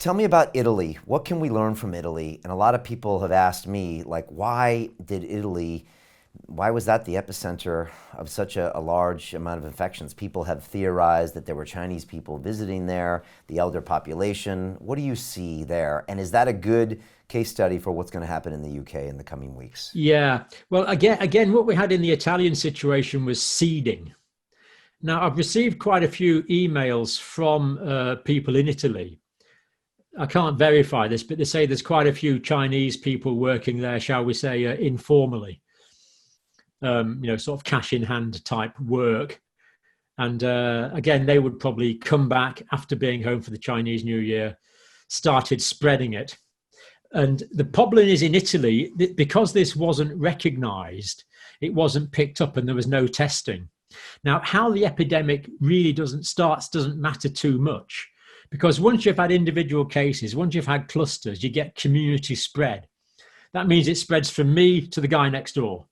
tell me about Italy. What can we learn from Italy? And a lot of people have asked me, like, why was that the epicenter of such a large amount of infections? People have theorized that there were Chinese people visiting there, the elder population. What do you see there? And is that a good case study for what's going to happen in the UK in the coming weeks? Yeah. Well, again, what we had in the Italian situation was seeding. Now, I've received quite a few emails from people in Italy. I can't verify this, but they say there's quite a few Chinese people working there, shall we say, informally. Sort of cash in hand type work. And again, they would probably come back after being home for the Chinese New Year, started spreading it. And the problem is in Italy, because this wasn't recognized, it wasn't picked up and there was no testing. Now, how the epidemic really doesn't matter too much, because once you've had individual cases, once you've had clusters, you get community spread. That means it spreads from me to the guy next door,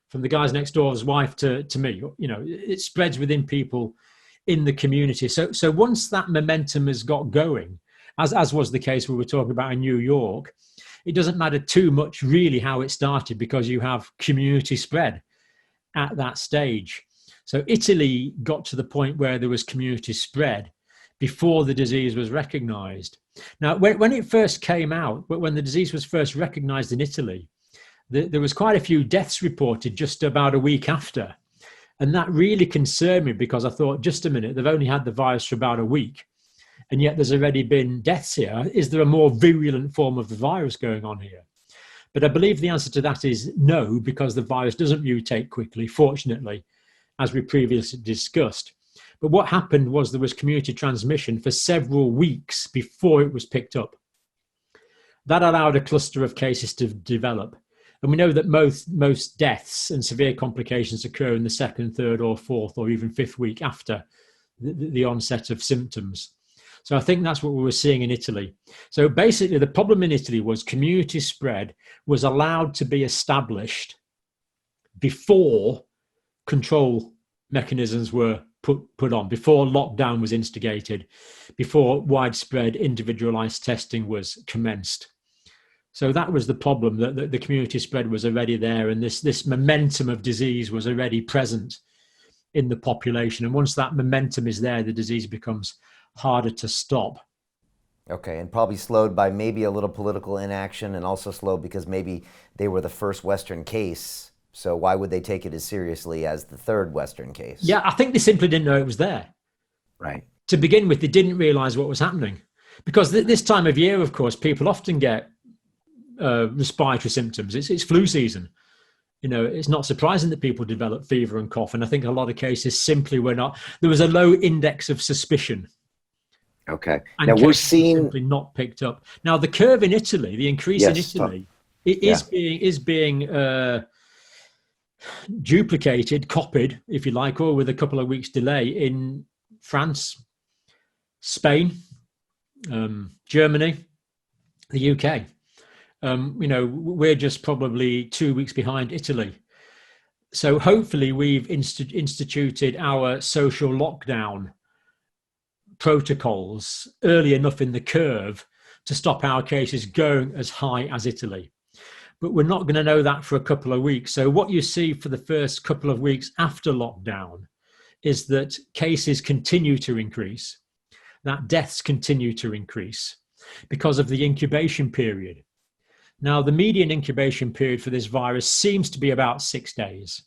from the guy's next door's wife to me. It spreads within people in the community. So once that momentum has got going, as was the case we were talking about in New York, it doesn't matter too much really how it started, because you have community spread at that stage. So Italy got to the point where there was community spread before the disease was recognized. Now, when it first came out, when the disease was first recognized in Italy, there was quite a few deaths reported just about a week after. And that really concerned me, because I thought, just a minute, they've only had the virus for about a week, and yet there's already been deaths here. Is there a more virulent form of the virus going on here? But I believe the answer to that is no, because the virus doesn't mutate quickly, fortunately, as we previously discussed. But what happened was there was community transmission for several weeks before it was picked up. That allowed a cluster of cases to develop. And we know that most deaths and severe complications occur in the second, third, or fourth, or even fifth week after the onset of symptoms. So I think that's what we were seeing in Italy. So basically, the problem in Italy was community spread was allowed to be established before control mechanisms were put on, before lockdown was instigated, before widespread individualized testing was commenced. So that was the problem, that the community spread was already there, and this momentum of disease was already present in the population. And once that momentum is there, the disease becomes harder to stop. Okay, and probably slowed by maybe a little political inaction, and also slowed because maybe they were the first Western case. So why would they take it as seriously as the third Western case? Yeah, I think they simply didn't know it was there. Right. To begin with, they didn't realize what was happening. Because this time of year, of course, people often get respiratory symptoms. It's flu season. It's not surprising that people develop fever and cough. And I think a lot of cases simply were not. There was a low index of suspicion. Okay. And Now we're cases were seeing simply not picked up. Now the curve in Italy, the increase in Italy, is being duplicated, copied, if you like, or with a couple of weeks delay in France, Spain, Germany, the UK. We're just probably 2 weeks behind Italy. So hopefully we've instituted our social lockdown protocols early enough in the curve to stop our cases going as high as Italy. But we're not going to know that for a couple of weeks. So what you see for the first couple of weeks after lockdown is that cases continue to increase, that deaths continue to increase because of the incubation period. Now, the median incubation period for this virus seems to be about 6 days.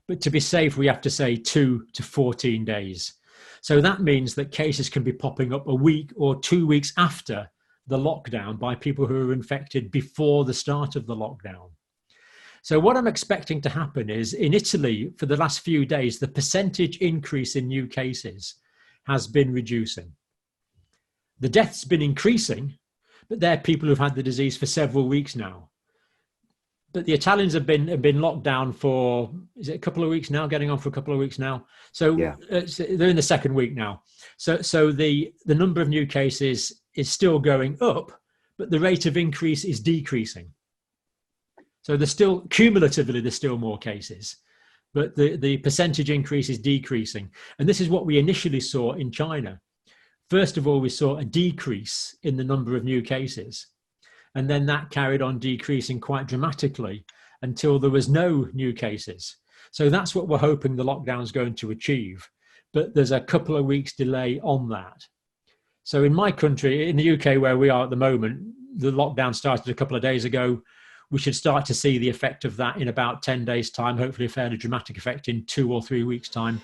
But to be safe, we have to say 2 to 14 days. So that means that cases can be popping up a week or 2 weeks after the lockdown by people who are infected before the start of the lockdown. So what I'm expecting to happen is in Italy, for the last few days, the percentage increase in new cases has been reducing. The deaths been increasing, but they're people who've had the disease for several weeks now. But the Italians have been locked down for, is it a couple of weeks now, getting on for a couple of weeks now? So they're in the second week now. So the number of new cases is still going up, but the rate of increase is decreasing. So cumulatively, there's still more cases, but the percentage increase is decreasing. And this is what we initially saw in China. first of all, we saw a decrease in the number of new cases. And then that carried on decreasing quite dramatically until there was no new cases. So that's what we're hoping the lockdown is going to achieve. But there's a couple of weeks delay on that. So in my country, in the UK where we are at the moment, the lockdown started a couple of days ago. We should start to see the effect of that in about 10 days' time, hopefully a fairly dramatic effect in 2 or 3 weeks' time.